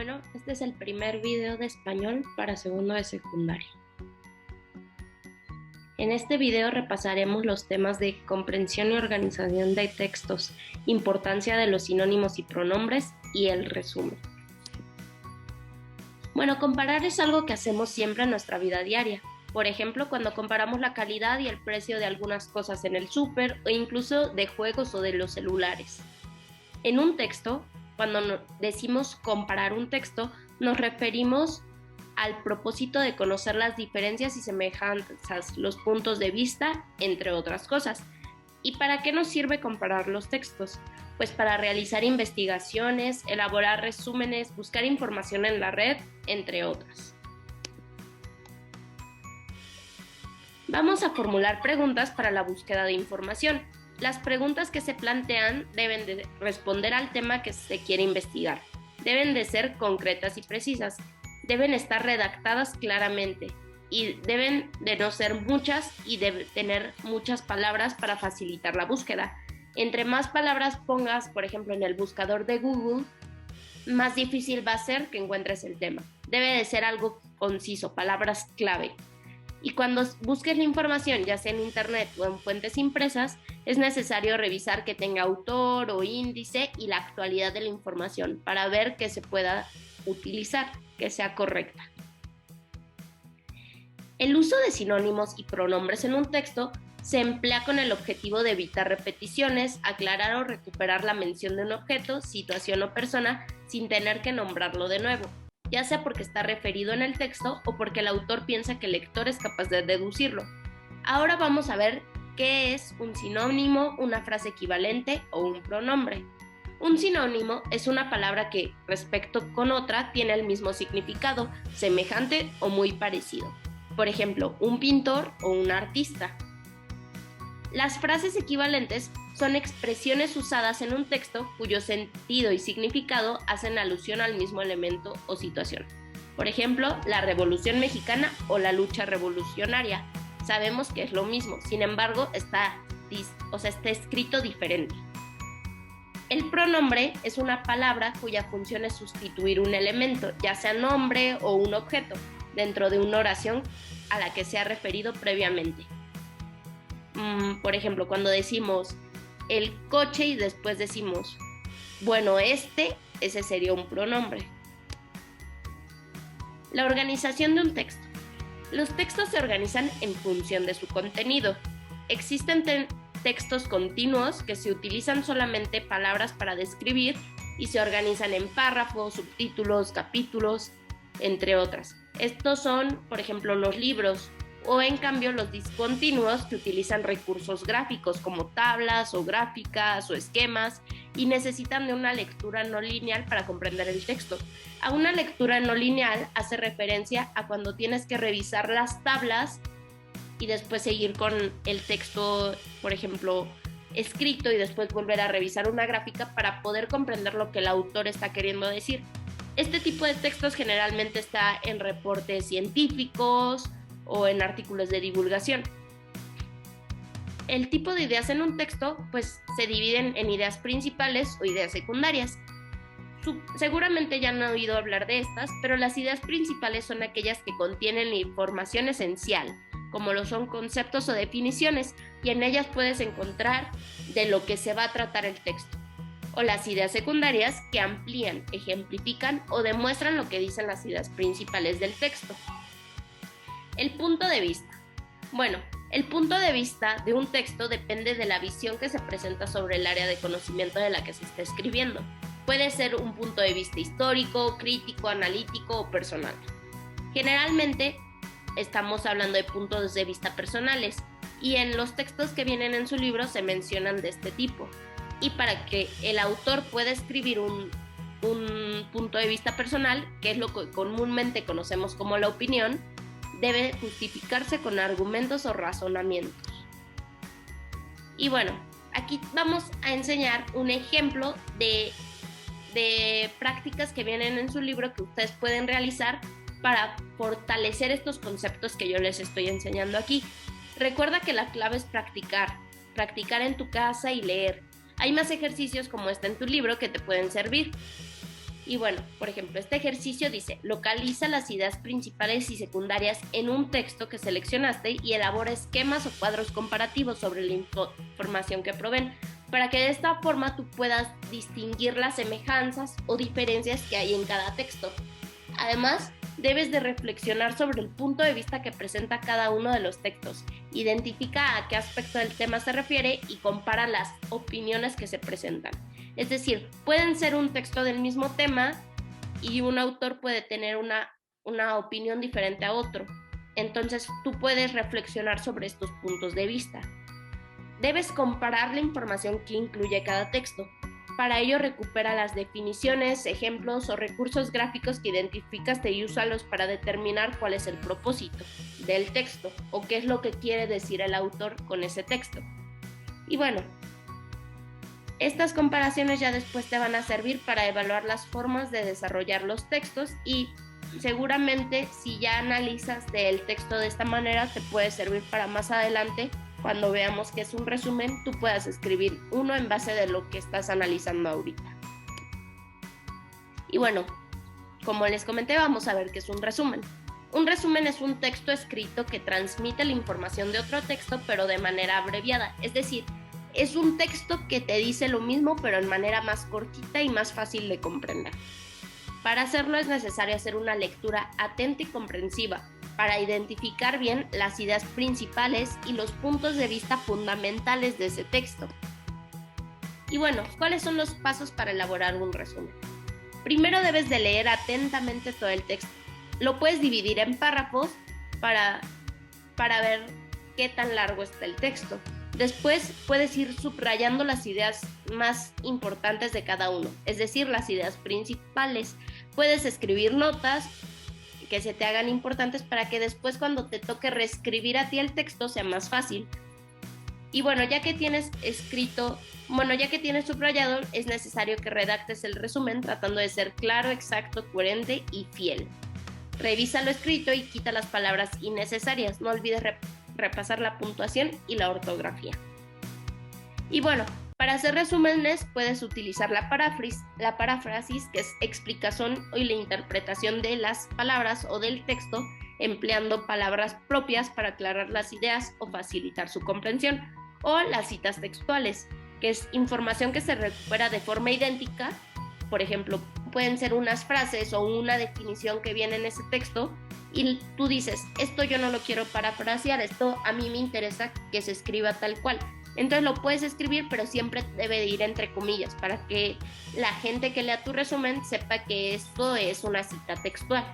Bueno, este es el primer video de español para segundo de secundaria. En este video repasaremos los temas de comprensión y organización de textos, importancia de los sinónimos y pronombres y el resumen. Bueno, comparar es algo que hacemos siempre en nuestra vida diaria. Por ejemplo, cuando comparamos la calidad y el precio de algunas cosas en el súper o incluso de juegos o de los celulares. En un texto, cuando decimos comparar un texto, nos referimos al propósito de conocer las diferencias y semejanzas, los puntos de vista, entre otras cosas. ¿Y para qué nos sirve comparar los textos? Pues para realizar investigaciones, elaborar resúmenes, buscar información en la red, entre otras. Vamos a formular preguntas para la búsqueda de información. Las preguntas que se plantean deben de responder al tema que se quiere investigar. Deben de ser concretas y precisas. Deben estar redactadas claramente y deben de no ser muchas y deben tener muchas palabras para facilitar la búsqueda. Entre más palabras pongas, por ejemplo, en el buscador de Google, más difícil va a ser que encuentres el tema. Debe de ser algo conciso, palabras clave. Y cuando busques la información, ya sea en internet o en fuentes impresas, es necesario revisar que tenga autor o índice y la actualidad de la información para ver que se pueda utilizar, que sea correcta. El uso de sinónimos y pronombres en un texto se emplea con el objetivo de evitar repeticiones, aclarar o recuperar la mención de un objeto, situación o persona sin tener que nombrarlo de nuevo, ya sea porque está referido en el texto o porque el autor piensa que el lector es capaz de deducirlo. Ahora vamos a ver qué es un sinónimo, una frase equivalente o un pronombre. Un sinónimo es una palabra que, respecto con otra, tiene el mismo significado, semejante o muy parecido. Por ejemplo, un pintor o un artista. Las frases equivalentes son expresiones usadas en un texto cuyo sentido y significado hacen alusión al mismo elemento o situación. Por ejemplo, la Revolución Mexicana o la lucha revolucionaria. Sabemos que es lo mismo, sin embargo, está escrito diferente. El pronombre es una palabra cuya función es sustituir un elemento, ya sea nombre o un objeto, dentro de una oración a la que se ha referido previamente. Por ejemplo, cuando decimos el coche y después decimos, bueno, ese sería un pronombre. La organización de un texto. Los textos se organizan en función de su contenido. Existen textos continuos que se utilizan solamente palabras para describir y se organizan en párrafos, subtítulos, capítulos, entre otras. Estos son, por ejemplo, los libros, o en cambio los discontinuos que utilizan recursos gráficos como tablas o gráficas o esquemas y necesitan de una lectura no lineal para comprender el texto. A una lectura no lineal hace referencia a cuando tienes que revisar las tablas y después seguir con el texto, por ejemplo, escrito y después volver a revisar una gráfica para poder comprender lo que el autor está queriendo decir. Este tipo de textos generalmente está en reportes científicos o en artículos de divulgación. El tipo de ideas en un texto pues se dividen en ideas principales o ideas secundarias. Seguramente ya han oído hablar de estas, pero las ideas principales son aquellas que contienen la información esencial, como lo son conceptos o definiciones, y en ellas puedes encontrar de lo que se va a tratar el texto. O las ideas secundarias que amplían, ejemplifican o demuestran lo que dicen las ideas principales del texto. El punto de vista. Bueno, el punto de vista de un texto depende de la visión que se presenta sobre el área de conocimiento de la que se está escribiendo. Puede ser un punto de vista histórico, crítico, analítico o personal. Generalmente estamos hablando de puntos de vista personales y en los textos que vienen en su libro se mencionan de este tipo. Y para que el autor pueda escribir un punto de vista personal, que es lo que comúnmente conocemos como la opinión, debe justificarse con argumentos o razonamientos. Y bueno, aquí vamos a enseñar un ejemplo de prácticas que vienen en su libro que ustedes pueden realizar para fortalecer estos conceptos que yo les estoy enseñando aquí. Recuerda que la clave es practicar en tu casa y leer. Hay más ejercicios como este en tu libro que te pueden servir. Y bueno, por ejemplo, este ejercicio dice, localiza las ideas principales y secundarias en un texto que seleccionaste y elabora esquemas o cuadros comparativos sobre la información que proveen, para que de esta forma tú puedas distinguir las semejanzas o diferencias que hay en cada texto. Además, debes de reflexionar sobre el punto de vista que presenta cada uno de los textos. Identifica a qué aspecto del tema se refiere y compara las opiniones que se presentan. Es decir, pueden ser un texto del mismo tema y un autor puede tener una opinión diferente a otro. Entonces, tú puedes reflexionar sobre estos puntos de vista. Debes comparar la información que incluye cada texto. Para ello, recupera las definiciones, ejemplos o recursos gráficos que identificaste y úsalos para determinar cuál es el propósito del texto o qué es lo que quiere decir el autor con ese texto. Y bueno, estas comparaciones ya después te van a servir para evaluar las formas de desarrollar los textos y seguramente si ya analizas el texto de esta manera te puede servir para más adelante. Cuando veamos que es un resumen, tú puedas escribir uno en base de lo que estás analizando ahorita. Y bueno, como les comenté, vamos a ver qué es un resumen. Un resumen es un texto escrito que transmite la información de otro texto, pero de manera abreviada. Es decir, es un texto que te dice lo mismo, pero en manera más cortita y más fácil de comprender. Para hacerlo es necesario hacer una lectura atenta y comprensiva, para identificar bien las ideas principales y los puntos de vista fundamentales de ese texto. Y bueno, ¿cuáles son los pasos para elaborar un resumen? Primero debes de leer atentamente todo el texto. Lo puedes dividir en párrafos para ver qué tan largo está el texto. Después puedes ir subrayando las ideas más importantes de cada uno, es decir, las ideas principales. Puedes escribir notas que se te hagan importantes para que después cuando te toque reescribir a ti el texto sea más fácil. Y bueno, ya que tienes subrayado, es necesario que redactes el resumen tratando de ser claro, exacto, coherente y fiel. Revisa lo escrito y quita las palabras innecesarias. No olvides repasar la puntuación y la ortografía. Y bueno, para hacer resúmenes puedes utilizar la paráfrasis, que es explicación y la interpretación de las palabras o del texto, empleando palabras propias para aclarar las ideas o facilitar su comprensión, o las citas textuales, que es información que se recupera de forma idéntica. Por ejemplo, pueden ser unas frases o una definición que viene en ese texto y tú dices, esto yo no lo quiero parafrasear, esto a mí me interesa que se escriba tal cual. Entonces lo puedes escribir, pero siempre debe de ir entre comillas para que la gente que lea tu resumen sepa que esto es una cita textual.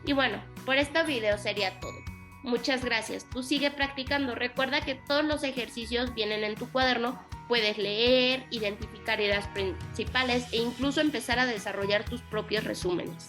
Y bueno, por este video sería todo. Muchas gracias. Tú sigue practicando. Recuerda que todos los ejercicios vienen en tu cuaderno. Puedes leer, identificar ideas principales e incluso empezar a desarrollar tus propios resúmenes.